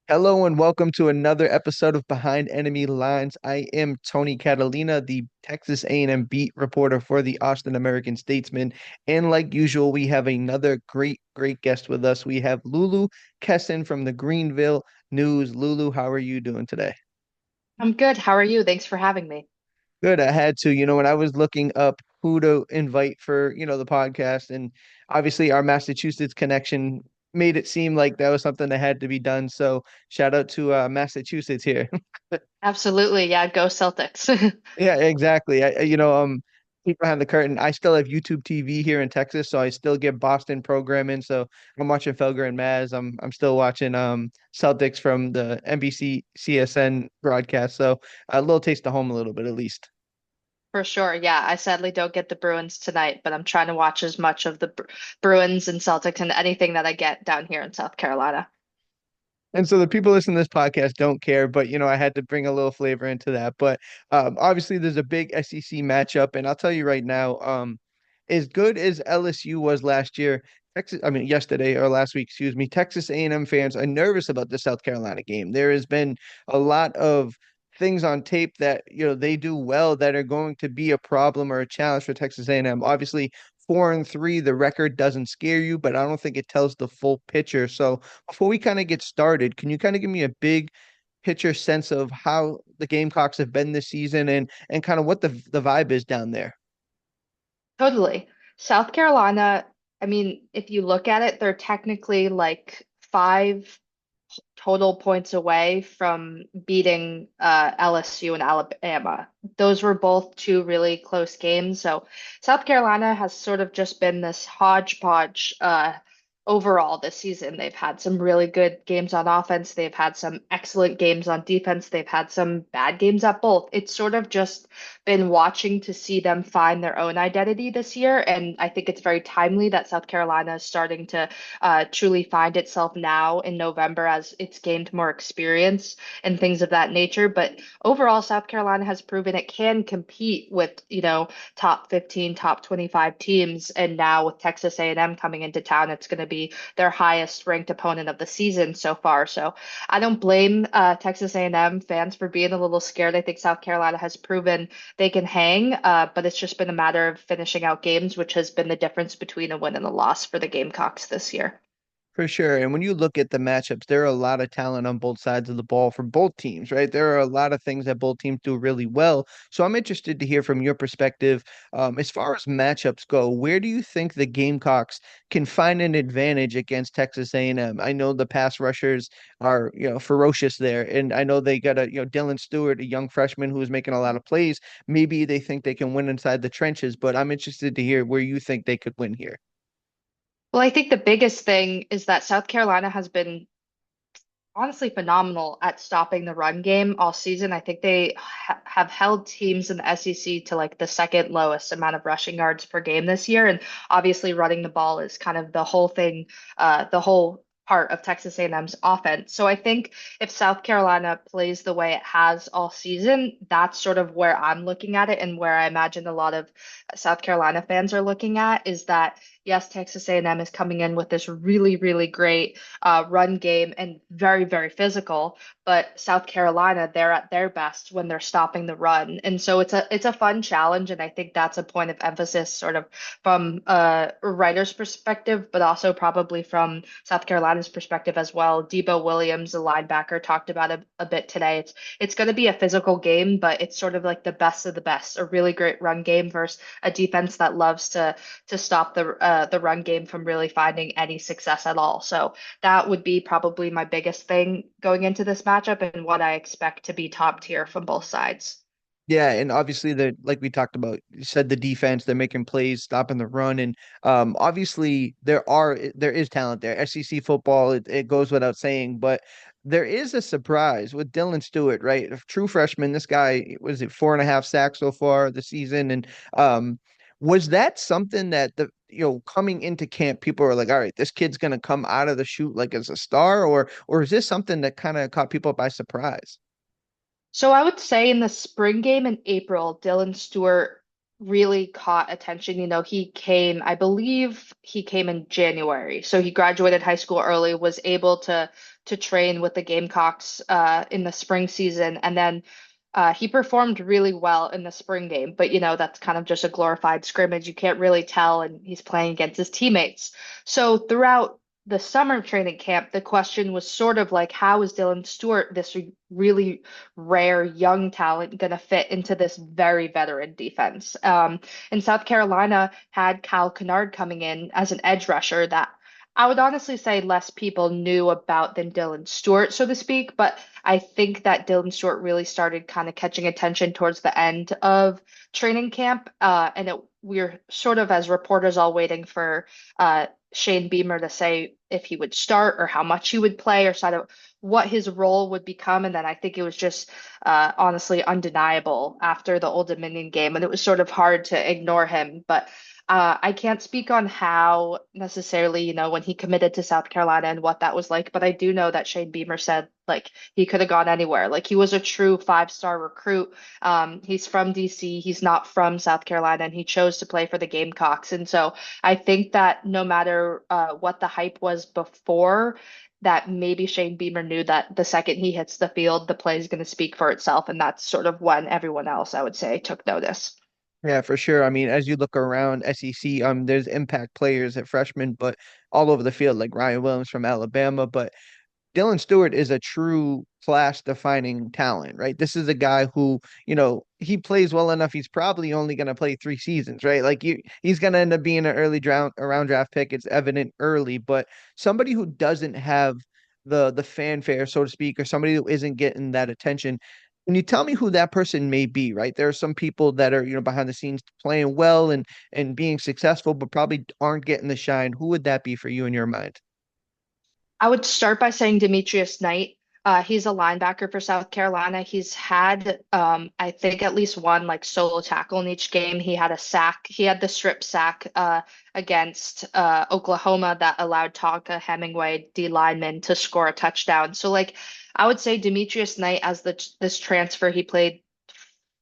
Hello and welcome to another episode of Behind Enemy Lines. I am Tony Catalina, the Texas A&M beat reporter for the Austin American-Statesman. And like usual, we have another great guest with us. We have Lulu Kesin from the Greenville News. Lulu, how are you doing today? I'm good. How are you? Thanks for having me. Good. I had to, when I was looking up who to invite for, the podcast, and obviously our Massachusetts connection made it seem like that was something that had to be done. So shout out to Massachusetts here. Absolutely. Yeah, go Celtics. Yeah, exactly. Peek behind the curtain. I still have YouTube TV here in Texas, so I still get Boston programming. So I'm watching Felger and Maz. I'm still watching Celtics from the NBC CSN broadcast. So a little taste of home a little bit at least. For sure. Yeah, I sadly don't get the Bruins tonight, but I'm trying to watch as much of the Bruins and Celtics and anything that I get down here in South Carolina. And so the people listening to this podcast don't care, but I had to bring a little flavor into that. But obviously, there's a big SEC matchup, and I'll tell you right now, as good as LSU was last year, yesterday or last week, excuse me, Texas A&M fans are nervous about the South Carolina game. There has been a lot of things on tape that they do well that are going to be a problem or a challenge for Texas A&M. Obviously, 4-3, the record doesn't scare you, but I don't think it tells the full picture. So before we kind of get started, can you kind of give me a big picture sense of how the Gamecocks have been this season and kind of what the vibe is down there? Totally. South Carolina, I mean, if you look at it, they're technically like five total points away from beating LSU and Alabama. Those were both two really close games. So South Carolina has sort of just been this hodgepodge overall this season. They've had some really good games on offense. They've had some excellent games on defense. They've had some bad games at both. It's sort of just been watching to see them find their own identity this year. And I think it's very timely that South Carolina is starting to truly find itself now in November as it's gained more experience and things of that nature. But overall, South Carolina has proven it can compete with, top 15, top 25 teams. And now with Texas A&M coming into town, it's going to be their highest ranked opponent of the season so far. So I don't blame Texas A&M fans for being a little scared. I think South Carolina has proven they can hang, but it's just been a matter of finishing out games, which has been the difference between a win and a loss for the Gamecocks this year. For sure. And when you look at the matchups, there are a lot of talent on both sides of the ball for both teams, right? There are a lot of things that both teams do really well. So I'm interested to hear from your perspective, as far as matchups go, where do you think the Gamecocks can find an advantage against Texas A&M? I know the pass rushers are, ferocious there, and I know they got Dylan Stewart, a young freshman who is making a lot of plays. Maybe they think they can win inside the trenches, but I'm interested to hear where you think they could win here. Well, I think the biggest thing is that South Carolina has been honestly phenomenal at stopping the run game all season. I think they have held teams in the SEC to like the second lowest amount of rushing yards per game this year. And obviously, running the ball is kind of the whole thing, the whole part of Texas A&M's offense. So I think if South Carolina plays the way it has all season, that's sort of where I'm looking at it and where I imagine a lot of South Carolina fans are looking at is that yes, Texas A&M is coming in with this really, really great run game and very, very physical. But South Carolina, they're at their best when they're stopping the run, and so it's a fun challenge, and I think that's a point of emphasis, sort of from a writer's perspective, but also probably from South Carolina's perspective as well. Debo Williams, the linebacker, talked about it a bit today. It's going to be a physical game, but it's sort of like the best of the best, a really great run game versus a defense that loves to stop the run game from really finding any success at all. So that would be probably my biggest thing going into this matchup and what I expect to be top tier from both sides. Yeah, and obviously the like we talked about, you said the defense, they're making plays, stopping the run, and obviously there is talent there. SEC football, it goes without saying, but there is a surprise with Dylan Stewart, right? A true freshman. This guy was it 4.5 sacks so far this season, and was that something that the coming into camp, people were like, all right, this kid's gonna come out of the chute like as a star, or is this something that kind of caught people by surprise? So I would say in the spring game in April, Dylan Stewart really caught attention. I believe he came in January. So he graduated high school early, was able to train with the Gamecocks in the spring season, and then he performed really well in the spring game. But that's kind of just a glorified scrimmage. You can't really tell, and he's playing against his teammates. So throughout the summer training camp, the question was sort of like, how is Dylan Stewart, this really rare young talent, going to fit into this very veteran defense? And South Carolina had Kyle Kennard coming in as an edge rusher that I would honestly say less people knew about than Dylan Stewart, so to speak. But I think that Dylan Stewart really started kind of catching attention towards the end of training camp. We're sort of, as reporters, all waiting for Shane Beamer to say if he would start or how much he would play or sort of what his role would become. And then I think it was just honestly undeniable after the Old Dominion game. And it was sort of hard to ignore him. But I can't speak on how necessarily, when he committed to South Carolina and what that was like. But I do know that Shane Beamer said like he could have gone anywhere. Like he was a true five-star recruit. He's from DC. He's not from South Carolina, and he chose to play for the Gamecocks. And so I think that no matter what the hype was before, that maybe Shane Beamer knew that the second he hits the field, the play is going to speak for itself. And that's sort of when everyone else, I would say, took notice. Yeah, for sure. I mean, as you look around SEC, there's impact players at freshmen, but all over the field, like Ryan Williams from Alabama. But Dylan Stewart is a true class defining talent, right? This is a guy who, he plays well enough. He's probably only going to play 3 seasons, right? Like he's going to end up being an early round draft pick. It's evident early, but somebody who doesn't have the fanfare, so to speak, or somebody who isn't getting that attention. Can you tell me who that person may be, right? There are some people that are, behind the scenes playing well and being successful, but probably aren't getting the shine. Who would that be for you in your mind? I would start by saying Demetrius Knight. He's a linebacker for South Carolina. He's had, I think, at least one like solo tackle in each game. He had a sack. He had the strip sack against Oklahoma that allowed Tonka Hemingway, D lineman, to score a touchdown. So, like, I would say Demetrius Knight as this transfer. He played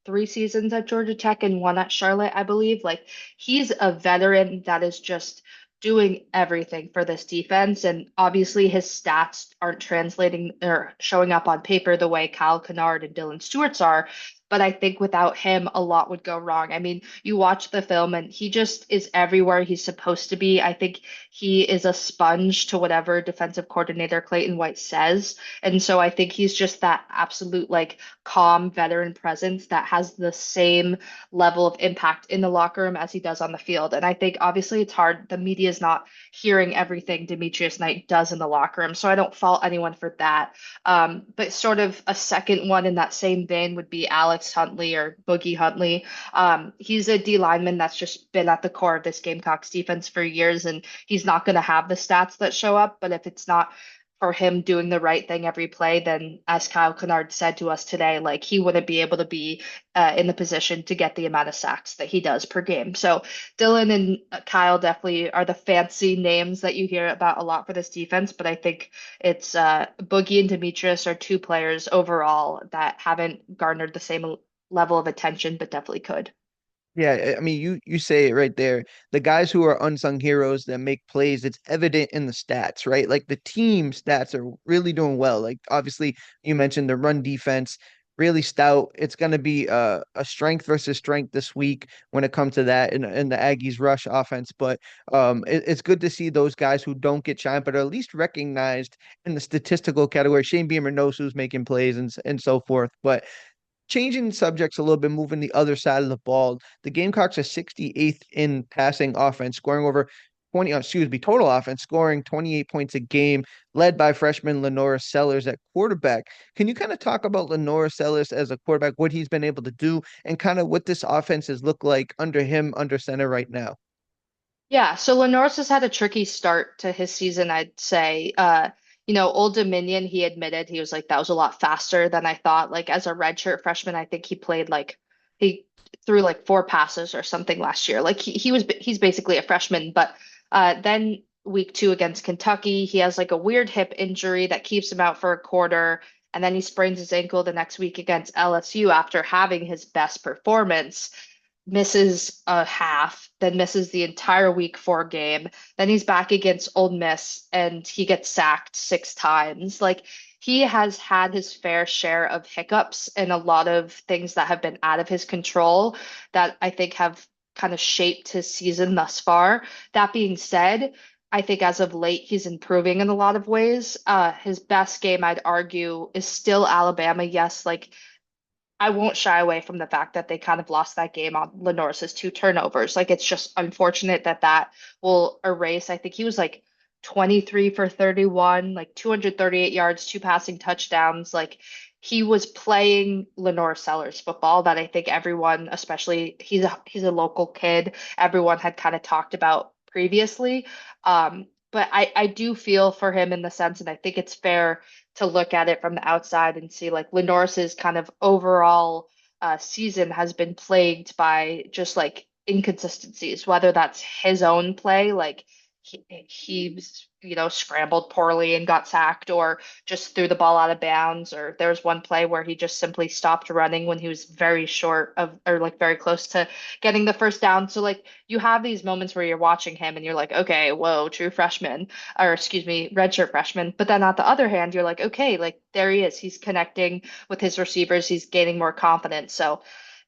3 seasons at Georgia Tech and one at Charlotte, I believe. Like he's a veteran that is just doing everything for this defense. And obviously his stats aren't translating or showing up on paper the way Kyle Kennard and Dylan Stewart's are. But I think without him, a lot would go wrong. I mean, you watch the film and he just is everywhere he's supposed to be. I think he is a sponge to whatever defensive coordinator Clayton White says. And so I think he's just that absolute like calm veteran presence that has the same level of impact in the locker room as he does on the field. And I think obviously it's hard. The media is not hearing everything Demetrius Knight does in the locker room. So I don't fault anyone for that. But sort of a second one in that same vein would be Alex Huntley or Boogie Huntley. He's a D lineman that's just been at the core of this Gamecocks defense for years, and he's not going to have the stats that show up. But if it's not for him doing the right thing every play, then as Kyle Kennard said to us today, like he wouldn't be able to be in the position to get the amount of sacks that he does per game. So Dylan and Kyle definitely are the fancy names that you hear about a lot for this defense, but I think it's Boogie and Demetrius are two players overall that haven't garnered the same level of attention, but definitely could. Yeah, I mean, you say it right there. The guys who are unsung heroes that make plays, it's evident in the stats, right? Like the team stats are really doing well. Like obviously, you mentioned the run defense, really stout. It's going to be a strength versus strength this week when it comes to that in the Aggies rush offense. But it's good to see those guys who don't get shine, but are at least recognized in the statistical category. Shane Beamer knows who's making plays and so forth. But changing subjects a little bit, moving the other side of the ball. The Gamecocks are 68th in passing offense, scoring over 20, excuse me, total offense, scoring 28 points a game, led by freshman Lenora Sellers at quarterback. Can you kind of talk about Lenora Sellers as a quarterback, what he's been able to do, and kind of what this offense has looked like under him, under center right now? Yeah, so Lenore's has had a tricky start to his season, I'd say. Old Dominion, he admitted he was like, that was a lot faster than I thought. Like as a redshirt freshman, I think he played like he threw like 4 passes or something last year. Like he's basically a freshman. But then week 2 against Kentucky, he has like a weird hip injury that keeps him out for a quarter. And then he sprains his ankle the next week against LSU after having his best performance. misses a half, then misses the entire week 4 game. Then he's back against Ole Miss and he gets sacked 6 times. Like he has had his fair share of hiccups and a lot of things that have been out of his control that I think have kind of shaped his season thus far. That being said, I think as of late he's improving in a lot of ways. His best game, I'd argue, is still Alabama. Yes, like I won't shy away from the fact that they kind of lost that game on Lenore's 2 turnovers. Like it's just unfortunate that that will erase. I think he was like 23 for 31, like 238 yards, 2 passing touchdowns. Like he was playing Lenore Sellers football that I think everyone, especially he's a local kid, everyone had kind of talked about previously. But I do feel for him in the sense, and I think it's fair to look at it from the outside and see like Lenore's kind of overall season has been plagued by just like inconsistencies, whether that's his own play, like he's scrambled poorly and got sacked, or just threw the ball out of bounds, or there was one play where he just simply stopped running when he was very short of or like very close to getting the first down. So like you have these moments where you're watching him and you're like, okay, whoa, true freshman, or excuse me, redshirt freshman. But then on the other hand, you're like, okay, like there he is. He's connecting with his receivers. He's gaining more confidence. So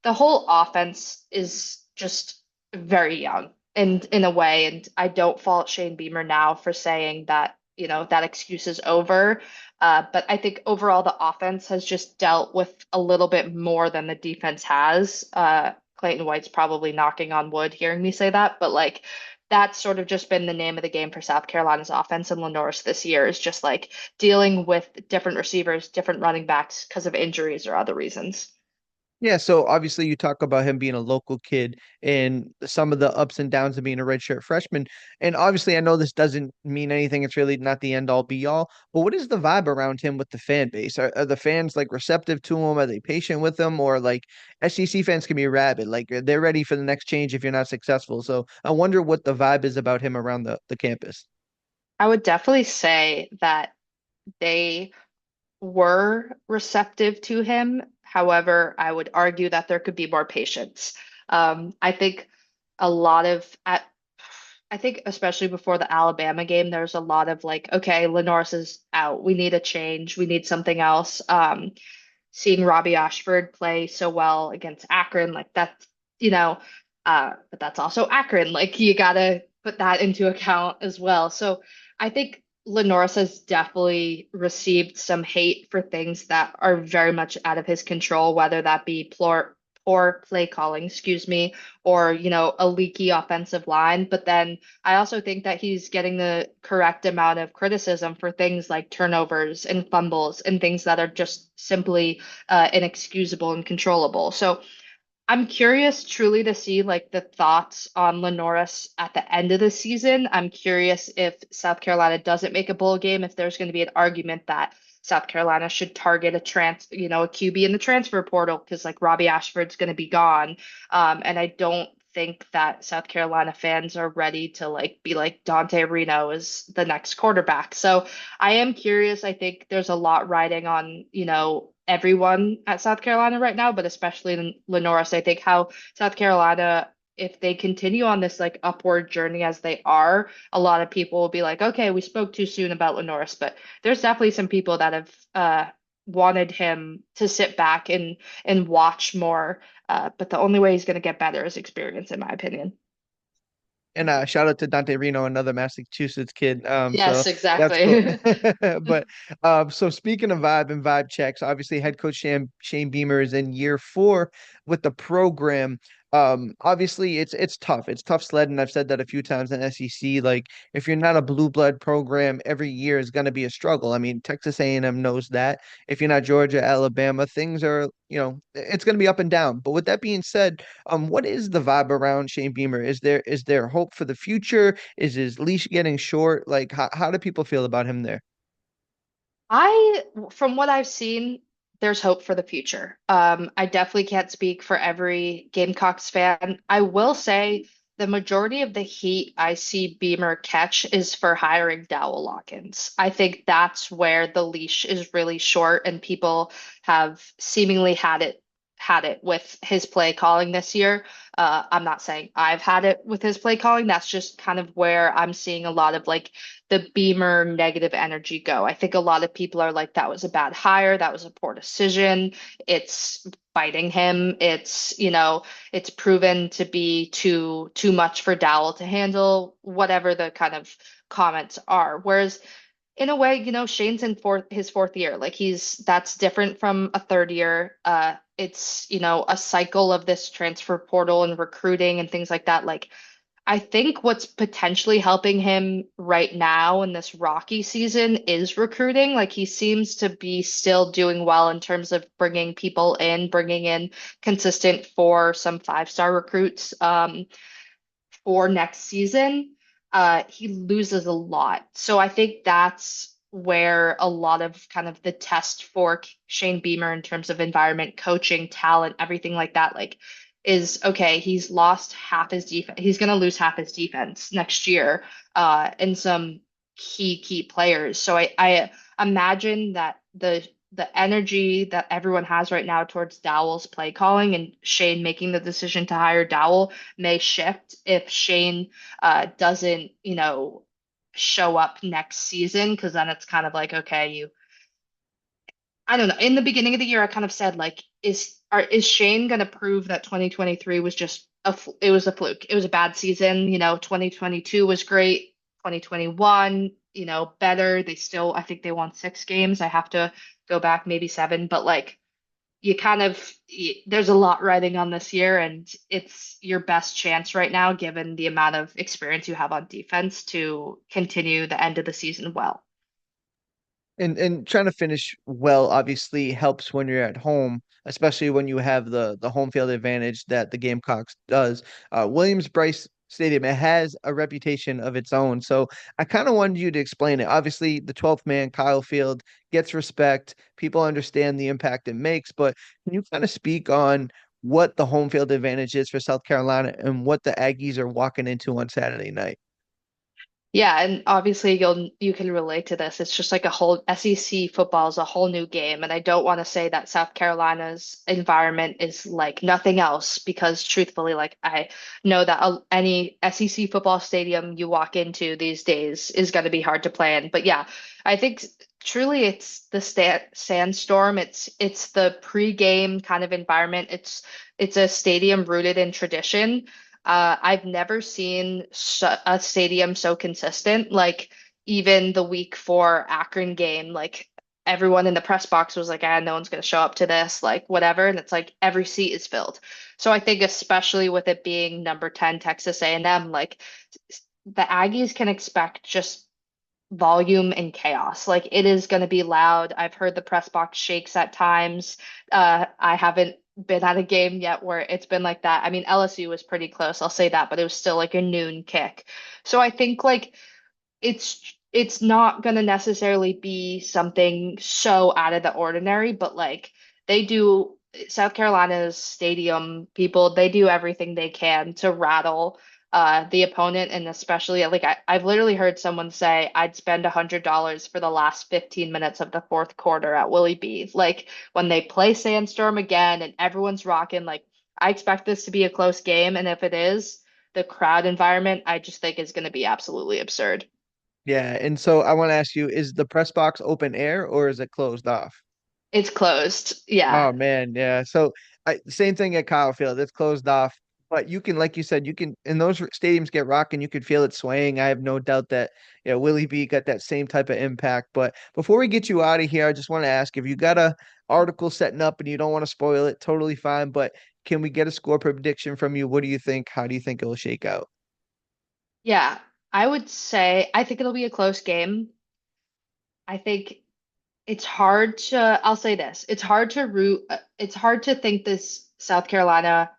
the whole offense is just very young and in a way. And I don't fault Shane Beamer now for saying that, that excuse is over. But I think overall the offense has just dealt with a little bit more than the defense has. Clayton White's probably knocking on wood hearing me say that, but like that's sort of just been the name of the game for South Carolina's offense and Lenore's this year is just like dealing with different receivers, different running backs because of injuries or other reasons. Yeah, so obviously you talk about him being a local kid and some of the ups and downs of being a redshirt freshman. And obviously I know this doesn't mean anything. It's really not the end all be all. But what is the vibe around him with the fan base? Are the fans like receptive to him? Are they patient with him? Or like SEC fans can be rabid. Like they're ready for the next change if you're not successful. So I wonder what the vibe is about him around the campus. I would definitely say that they were receptive to him. However, I would argue that there could be more patience. I think a lot of at I think especially before the Alabama game, there's a lot of like, okay, Lenore's is out. We need a change. We need something else. Seeing Robbie Ashford play so well against Akron, like that's, but that's also Akron. Like you gotta put that into account as well. So I think Lenoris has definitely received some hate for things that are very much out of his control, whether that be poor play calling, excuse me, or, a leaky offensive line. But then I also think that he's getting the correct amount of criticism for things like turnovers and fumbles and things that are just simply inexcusable and controllable. So I'm curious truly to see like the thoughts on Lenoris at the end of the season. I'm curious if South Carolina doesn't make a bowl game, if there's going to be an argument that South Carolina should target a QB in the transfer portal because like Robbie Ashford's going to be gone. And I don't think that South Carolina fans are ready to like be like Dante Reno is the next quarterback. So I am curious. I think there's a lot riding on, everyone at South Carolina right now, but especially in Lenoris. I think how South Carolina, if they continue on this like upward journey as they are, a lot of people will be like, okay, we spoke too soon about Lenoris, but there's definitely some people that have wanted him to sit back and watch more. But the only way he's going to get better is experience, in my opinion. And shout out to Dante Reno, another Massachusetts kid. So Yes, that's cool. exactly. But so speaking of vibe and vibe checks, obviously head coach Shane Beamer is in year 4 with the program. Obviously it's tough. It's tough sledding. I've said that a few times in SEC. Like if you're not a blue blood program, every year is going to be a struggle. I mean, Texas A&M knows that. If you're not Georgia, Alabama, things are, it's going to be up and down. But with that being said, what is the vibe around Shane Beamer? Is there hope for the future? Is his leash getting short? Like how do people feel about him there? From what I've seen, there's hope for the future. I definitely can't speak for every Gamecocks fan. I will say the majority of the heat I see Beamer catch is for hiring Dowell Lockins. I think that's where the leash is really short, and people have seemingly had it with his play calling this year. I'm not saying I've had it with his play calling. That's just kind of where I'm seeing a lot of like the Beamer negative energy go. I think a lot of people are like, that was a bad hire, that was a poor decision. It's biting him. It's proven to be too much for Dowell to handle, whatever the kind of comments are. Whereas in a way, Shane's in his fourth year. Like that's different from a third year. It's, a cycle of this transfer portal and recruiting and things like that. Like I think what's potentially helping him right now in this rocky season is recruiting. Like he seems to be still doing well in terms of bringing people in, bringing in consistent for some five-star recruits. For next season, he loses a lot. So I think that's where a lot of kind of the test for Shane Beamer in terms of environment, coaching, talent, everything like that, like is okay, he's lost half his defense. He's going to lose half his defense next year, and some key players. So I imagine that the energy that everyone has right now towards Dowell's play calling and Shane making the decision to hire Dowell may shift if Shane doesn't, show up next season, because then it's kind of like, okay, I don't know. In the beginning of the year, I kind of said like, is Shane gonna prove that 2023 was just it was a fluke. It was a bad season. 2022 was great. 2021, better. I think they won 6 games. I have to go back maybe 7, but like you kind of there's a lot riding on this year, and it's your best chance right now, given the amount of experience you have on defense, to continue the end of the season well. And trying to finish well obviously helps when you're at home, especially when you have the home field advantage that the Gamecocks does. Williams-Brice Stadium, it has a reputation of its own. So I kind of wanted you to explain it. Obviously, the 12th man, Kyle Field, gets respect. People understand the impact it makes, but can you kind of speak on what the home field advantage is for South Carolina and what the Aggies are walking into on Saturday night? Yeah, and obviously you can relate to this. It's just like a whole SEC football is a whole new game, and I don't want to say that South Carolina's environment is like nothing else, because truthfully, like I know that any SEC football stadium you walk into these days is going to be hard to play in. But yeah, I think truly it's the sandstorm. It's the pre-game kind of environment. It's a stadium rooted in tradition. I've never seen a stadium so consistent. Like even the week 4 Akron game, like everyone in the press box was like, "Ah, no one's going to show up to this," like whatever, and it's like every seat is filled. So I think especially with it being number 10 Texas A&M, like the Aggies can expect just volume and chaos. Like it is going to be loud. I've heard the press box shakes at times. I haven't been at a game yet where it's been like that. I mean, LSU was pretty close, I'll say that, but it was still like a noon kick. So I think like it's not going to necessarily be something so out of the ordinary, but like they do South Carolina's stadium people, they do everything they can to rattle the opponent, and especially like I've literally heard someone say I'd spend $100 for the last 15 minutes of the fourth quarter at Willie B. Like when they play Sandstorm again and everyone's rocking, like I expect this to be a close game, and if it is, the crowd environment I just think is going to be absolutely absurd. Yeah, and so I want to ask you, is the press box open air or is it closed off? It's closed. Yeah. Oh man, yeah. So same thing at Kyle Field. It's closed off, but you can, like you said, you can, and those stadiums get rocking. You can feel it swaying. I have no doubt that Willie B got that same type of impact. But before we get you out of here, I just want to ask if you got a article setting up and you don't want to spoil it, totally fine. But can we get a score prediction from you? What do you think? How do you think it'll shake out? Yeah. I would say I think it'll be a close game. I think I'll say this. It's hard to think this South Carolina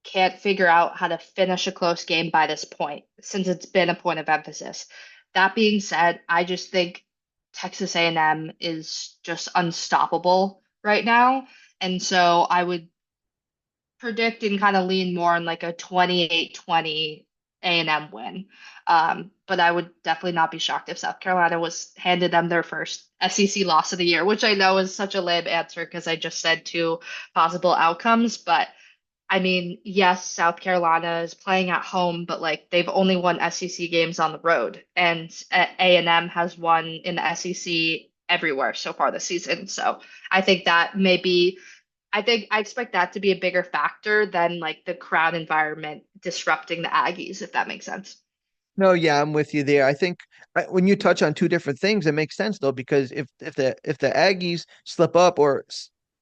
can't figure out how to finish a close game by this point, since it's been a point of emphasis. That being said, I just think Texas A&M is just unstoppable right now. And so I would predict and kind of lean more on like a 28-20 A&M win. But I would definitely not be shocked if South Carolina was handed them their first SEC loss of the year, which I know is such a lame answer because I just said two possible outcomes, but I mean, yes, South Carolina is playing at home, but like they've only won SEC games on the road, and A&M has won in the SEC everywhere so far this season. So I think that maybe I expect that to be a bigger factor than like the crowd environment disrupting the Aggies, if that makes sense. No, yeah, I'm with you there. I think when you touch on two different things, it makes sense though, because if the Aggies slip up or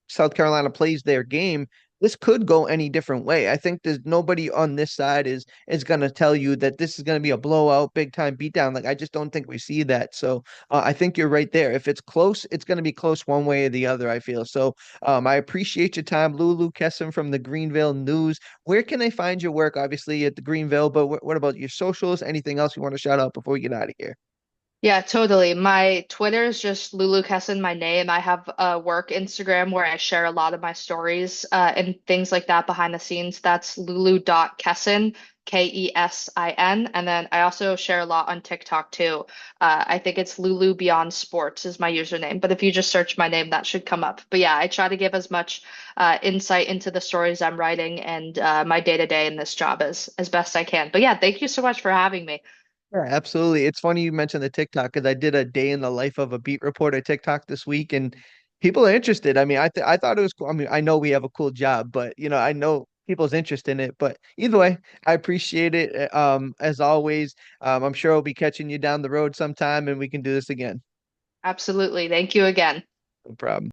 South Carolina plays their game, this could go any different way. I think there's nobody on this side is going to tell you that this is going to be a blowout, big time beatdown. Like I just don't think we see that. So I think you're right there. If it's close, it's going to be close one way or the other. I feel so. I appreciate your time, Lulu Kesin from the Greenville News. Where can they find your work? Obviously at the Greenville, but what about your socials? Anything else you want to shout out before we get out of here? Yeah, totally. My Twitter is just Lulu Kesin, my name. I have a work Instagram where I share a lot of my stories and things like that behind the scenes. That's lulu.kesin, Kesin. And then I also share a lot on TikTok too. I think it's Lulu Beyond Sports is my username. But if you just search my name, that should come up. But yeah, I try to give as much insight into the stories I'm writing and my day to day in this job as best I can. But yeah, thank you so much for having me. Yeah, absolutely. It's funny you mentioned the TikTok because I did a day in the life of a beat reporter TikTok this week, and people are interested. I mean, I thought it was cool. I mean, I know we have a cool job, but I know people's interest in it. But either way, I appreciate it. As always, I'm sure I'll be catching you down the road sometime, and we can do this again. Absolutely. Thank you again. No problem.